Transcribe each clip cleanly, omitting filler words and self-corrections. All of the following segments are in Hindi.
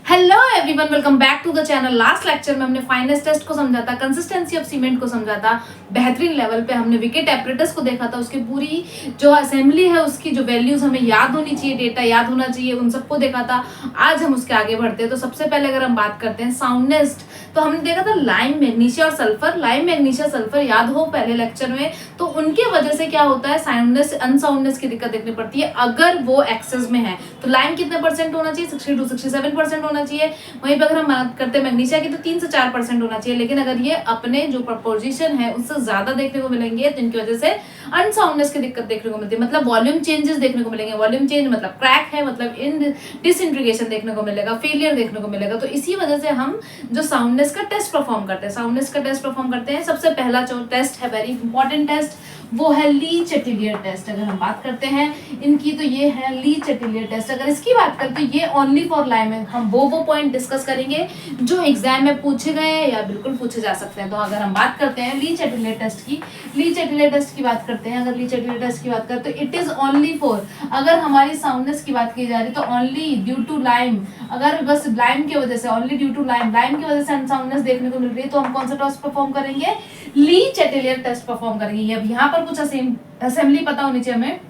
Hello everyone, welcome back to the channel. Last lecture में हमने फाइनेस टेस्ट को समझा था, कंसिस्टेंसी ऑफ सीमेंट को समझा था बेहतरीन लेवल पे। हमने विकेट एपरेटस को देखा था, उसकी पूरी जो असेंबली है उसकी जो वैल्यूज हमें याद होनी चाहिए, डेटा याद होना चाहिए, उन सबको देखा था। आज हम उसके आगे बढ़ते हैं। तो सबसे पहले अगर हम बात करते हैं साउंडनेस, तो हमने देखा था लाइम, मैग्नीशिया और सल्फर। लाइम, मैग्नीशिया, सल्फर याद हो पहले लेक्चर में, तो उनके वजह से क्या होता है, साउंडनेस अनसाउंडनेस की दिक्कत देखनी पड़ती है अगर वो एक्सेस में है। तो लाइम कितने परसेंट होना चाहिए, 62-67% होना चाहिए। वहीं पर अगर हम बात करते हैं मैग्नीशिया की, तो 3 से 4% होना चाहिए। लेकिन अगर ये अपने जो प्रपोजिशन है उससे ज्यादा देखने को मिलेंगे तो इनकी वजह से अनसाउंडनेस की दिक्कत देखने को मिलती है, मतलब वॉल्यूम चेंजेस देखने को मिलेंगे। वॉल्यूम चेंज मतलब क्रैक है, मतलब इन डिसइंटीग्रेशन देखने को मिलेगा, फेलियर देखने को मिलेगा। तो इसी वजह से हम जो साउंडनेस का टेस्ट परफॉर्म करते हैं, साउंडनेस का टेस्ट परफॉर्म करते हैं। सबसे पहला जो टेस्ट है, वेरी इंपॉर्टेंट टेस्ट, वो है ली चेटिलियर टेस्ट। अगर हम बात करते हैं इनकी, तो ये है ली चेटिलियर टेस्ट। अगर इसकी बात करते हैं, ये ओनली फॉर लाइम है। हम वो पॉइंट डिस्कस करेंगे जो एग्जाम में पूछे गए हैं या बिल्कुल पूछे जा सकते हैं। तो अगर हम बात करते हैं ली चेटिलियर टेस्ट की, ली चेटिलियर टेस्ट की बात करते हैं, अगर ली चेटिलियर टेस्ट की बात करें तो इट इज ओनली फॉर, अगर हमारी साउंडनेस की बात की जा रही है तो ओनली ड्यू टू लाइम। अगर बस लाइम की वजह से, only due to lime, lime की वजह से अनसाउंडनेस देखने को मिल रही है, तो हम कौन सा टेस्ट परफॉर्म करेंगे, ली चेटिलियर टेस्ट परफॉर्म करेंगे। अब यहाँ पर कुछ असेंबली पता होनी चाहिए हमें।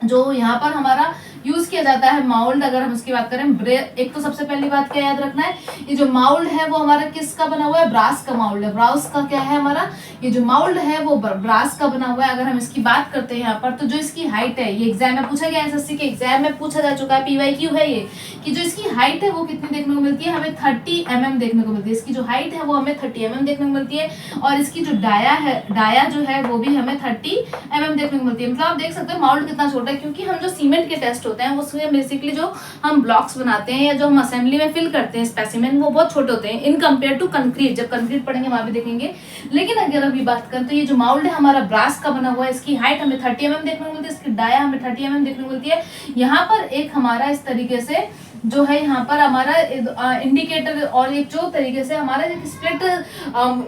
जो यहाँ पर हमारा यूज किया जाता है माउल्ड, अगर हम इसकी बात करें, एक तो सबसे पहली बात क्या याद रखना है, ये जो माउल्ड है वो हमारा किसका बना हुआ है, ब्रास का माउल्ड है। ब्रास का क्या है हमारा, ये जो माउल्ड है वो ब्रास का बना हुआ है। अगर हम इसकी बात करते हैं यहाँ पर, तो जो इसकी हाइट है, ये एग्जाम में पूछा गया, एसएससी के एग्जाम में पूछा जा चुका है, पीवाईक्यू है ये, कि जो इसकी हाइट है वो कितनी देखने को मिलती है, हमें 30 mm देखने को मिलती है। इसकी जो हाइट है वो हमें 30 mm देखने को मिलती है, और इसकी जो डाया है, डाया जो है वो भी हमें 30 mm देखने को मिलती है। मतलब आप देख सकते हो माउल्ड कितना छोटा है, क्योंकि हम जो सीमेंट के टेस्ट होते हैं उसमें बेसिकली जो हम ब्लॉक्स बनाते हैं या जो हम असेंबली में फिल करते हैं स्पेसिमेन, वो बहुत छोटे होते हैं इन कंपेयर टू कंक्रीट। जब कंक्रीट पढ़ेंगे वहां भी देखेंगे। लेकिन अगर अभी बात करें तो ये जो माउल्ड है हमारा ब्रास का बना हुआ है, इसकी हाइट हमें 30 mm देखने को मिलती है, इसकी डाया हमें 30 mm देखने को मिलती है। यहाँ पर एक हमारा इस तरीके से जो है, यहाँ पर हमारा इंडिकेटर और एक जो तरीके से हमारा एक स्प्लिट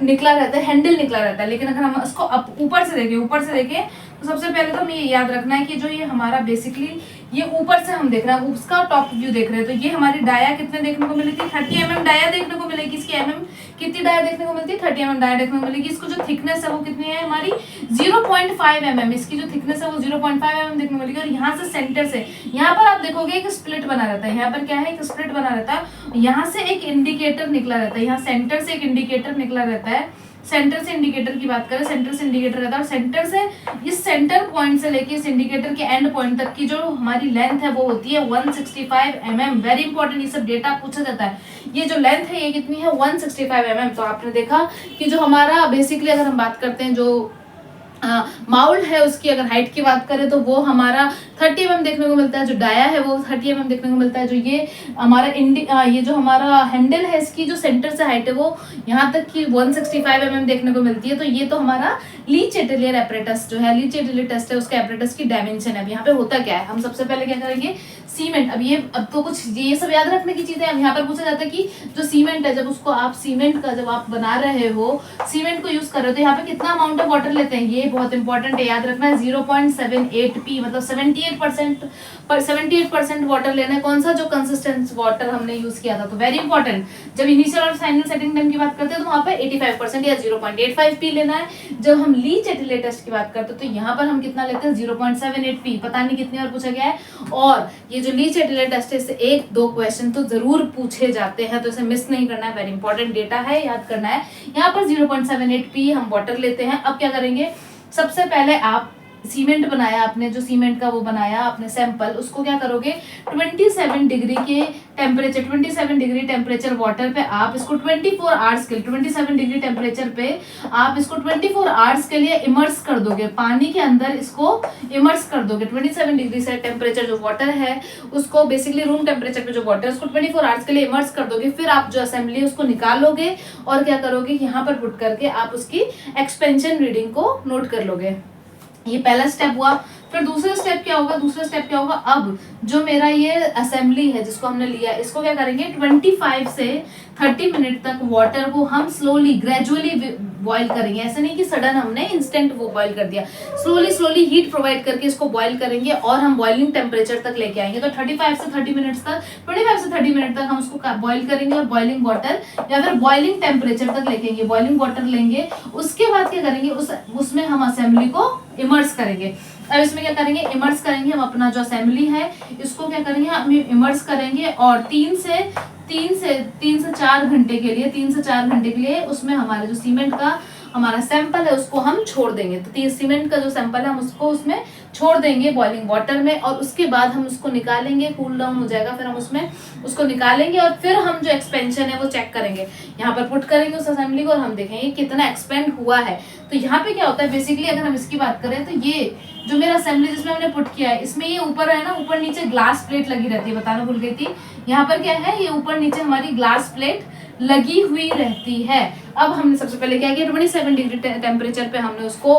निकला रहता है, हैंडल निकला रहता है। लेकिन अगर हम उसको ऊपर से देखें तो सबसे पहले तो हमें ये याद रखना है कि जो ये हमारा बेसिकली ये ऊपर से हम देख रहे हैं, उसका टॉप व्यू देख रहे हैं, तो ये हमारी डाया कितने देखने को मिलेगी, 30 mm डाया देखने को मिलेगी। इसकी mm कितनी डाया देखने को मिलती है, 30 mm डाया देखने को मिलेगी। इसको जो थिकनेस है वो कितनी है हमारी, 0.5 mm, इसकी जो थिकनेस है वो 0.5 mm देखने को मिलेगी। और यहाँ से सेंटर से, यहाँ पर आप देखोगे एक स्प्लिट बना रहता है, यहाँ पर क्या है, एक स्प्लिट बना रहता है, यहाँ से एक इंडिकेटर निकला रहता है, यहाँ सेंटर से एक इंडिकेटर निकला रहता है। सेंटर से इंडिकेटर की बात करें, सेंटर से इंडिकेटर रहता है, और सेंटर से इस सेंटर पॉइंट से लेके इस इंडिकेटर के एंड पॉइंट तक की जो हमारी लेंथ है वो होती है 165 mm। वेरी इंपॉर्टेंट, ये सब डेटा पूछा जाता है। ये जो लेंथ है ये कितनी है, 165 mm। तो आपने देखा कि जो हमारा बेसिकली अगर हम बात करते हैं जो माउल्ड है उसकी अगर हाइट की बात करें तो वो हमारा 30 mm देखने को मिलता है, जो डाया है वो 30 mm देखने को मिलता है। जो ये हमारा ये जो हमारा हैंडल है, इसकी जो सेंटर से हाइट है वो यहाँ तक की 165 mm देखने को मिलती है। तो ये तो हमारा ली चेटिलियर एपरेटस जो है, ली चेटिलियर टेस्ट है, उसके एपरेटस की डायमेंशन है। अब यहाँ पे होता क्या है, हम सबसे पहले क्या करेंगे, सीमेंट, अब तो कुछ ये सब याद रखने की चीजें। अब यहाँ पर पूछा जाता है कि जो सीमेंट है, जब उसको आप सीमेंट का जब आप बना रहे हो, सीमेंट को यूज कर रहे हो, तो यहाँ पे कितना अमाउंट ऑफ वाटर लेते हैं, ये बहुत इंपॉर्टेंट है, याद रखना है। 0.78 p, मतलब 78% वाटर लेना है। कौन सा, जो कंसिस्टेंट वाटर हमने यूज किया था। तो वेरी इंपॉर्टेंट, जब इनिशियल और फाइनल सेटिंग टाइम की बात करते हैं तो वहां पर 85% या 0.85 p लेना है। जब हम ली चेटिलियर टेस्ट की बात करते हैं तो यहाँ पर हम कितना लेते हैं, 0.78 p, पता नहीं कितनी बार पूछा गया है। और ये जो ली चेटिलियर टेस्ट है, इससे 1-2 क्वेश्चन तो जरूर पूछे जाते हैं, तो इसे मिस नहीं करना है, वेरी इंपॉर्टेंट डेटा है, याद करना है। यहाँ पर 0.78 p हम वाटर लेते हैं। अब क्या करेंगे, सबसे पहले आप सीमेंट बनाया आपने, जो सीमेंट का वो बनाया आपने सैंपल, उसको क्या करोगे, 27 डिग्री के टेम्परेचर, 27 डिग्री टेम्परेचर वाटर पे आप इसको 24 आवर्स के लिए, 27 डिग्री टेम्परेचर पे आप इसको 24 आवर्स के लिए इमर्स कर दोगे, पानी के अंदर इसको इमर्स कर दोगे। 27 डिग्री से टेम्परेचर जो वाटर है उसको, बेसिकली रूम टेम्परेचर पे जो वाटर है उसको 24 आवर्स के लिए इमर्स कर दोगे। फिर आप जो असेंबली है उसको निकालोगे और क्या करोगे, यहाँ पर पुट करके आप उसकी एक्सपेंशन रीडिंग को नोट कर लोगे। ये पहला स्टेप हुआ। फिर दूसरा स्टेप क्या होगा, दूसरा स्टेप क्या होगा, अब जो मेरा ये असेंबली है जिसको हमने लिया, इसको क्या करेंगे, 25 से 30 मिनट तक वाटर को हम स्लोली ग्रेजुअली बॉईल करेंगे। ऐसा नहीं कि सडन हमने इंस्टेंट वो बॉईल कर दिया, स्लोली हीट प्रोवाइड करके इसको बॉईल करेंगे और हम बॉइलिंग टेम्परेचर तक लेके आएंगे। तो 25 से 30 मिनट्स तक 25 से 30 मिनट तक हम उसको बॉईल करेंगे और बॉइलिंग वाटर या फिर बॉइलिंग टेम्परेचर तक लेके बॉइलिंग वाटर लेंगे। उसके बाद क्या करेंगे, उसमें हम असेंबली को इमर्स करेंगे। अब इसमें क्या करेंगे, इमर्स करेंगे हम अपना जो असेंबली है इसको क्या करेंगे, हम इमर्स करेंगे और 3 से 4 घंटे के लिए उसमें हमारे जो सीमेंट का हमारा सैंपल है उसको हम छोड़ देंगे। तो सीमेंट का जो सैंपल है हम उसको उसमें छोड़ देंगे बॉइलिंग वाटर में, और उसके बाद हम उसको निकालेंगे, कूल डाउन हो जाएगा, फिर हम उसमें उसको निकालेंगे और फिर हम जो एक्सपेंशन है वो चेक करेंगे। यहाँ पर पुट करेंगे उस असेंबली को और हम देखेंगे कितना एक्सपेंड हुआ है। तो यहाँ पे क्या होता है बेसिकली, अगर हम इसकी बात करें तो ये जो मेरा असेंबली जिसमें हमने पुट किया है, इसमें ये ऊपर है ना, ऊपर नीचे ग्लास प्लेट लगी रहती है, बताना भूल गई थी। यहाँ पर क्या है, ये ऊपर नीचे हमारी ग्लास प्लेट लगी हुई रहती है। अब हमने सबसे पहले क्या किया, 27 डिग्री टेम्परेचर पे हमने उसको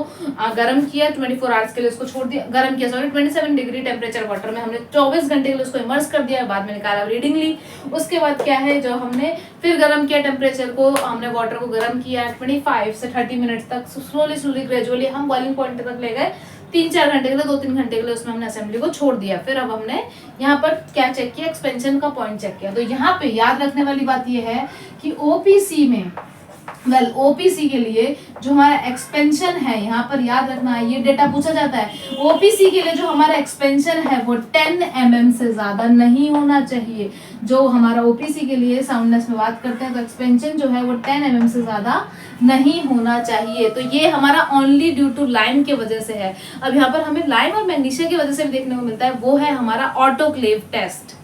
गर्म किया, 24 आवर्स के लिए उसको छोड़ दिया, गर्म किया सॉरी 27 डिग्री टेम्परेचर वाटर में हमने 24 घंटे के लिए उसको इमर्स कर दिया, बाद में निकाला, रीडिंग ली। उसके बाद क्या है, जो हमने फिर गर्म किया टेम्परेचर को, हमने वाटर को गर्म किया 25 से 30 मिनट तक, स्लोली ग्रेजुअली हम बॉइलिंग पॉइंट तक ले गए। 3-4 घंटे के लिए, 2-3 घंटे के लिए उसमें हमने असेंबली को छोड़ दिया। फिर अब हमने यहाँ पर क्या चेक किया, एक्सपेंशन का पॉइंट चेक किया। तो यहाँ पे याद रखने वाली बात ये है कि ओपीसी में ओपीसी के लिए जो हमारा एक्सपेंशन है, यहाँ पर याद रखना है, ये डेटा पूछा जाता है। ओपीसी के लिए जो हमारा एक्सपेंशन है वो 10 mm से ज्यादा नहीं होना चाहिए। जो हमारा ओपीसी के लिए साउंडनेस में बात करते हैं तो एक्सपेंशन जो है वो 10 mm से ज्यादा नहीं होना चाहिए। तो ये हमारा ओनली ड्यू टू लाइम के वजह से है। अब यहाँ पर हमें लाइम और मैग्नीशिया की वजह से भी देखने को मिलता है, वो है हमारा ऑटोक्लेव टेस्ट।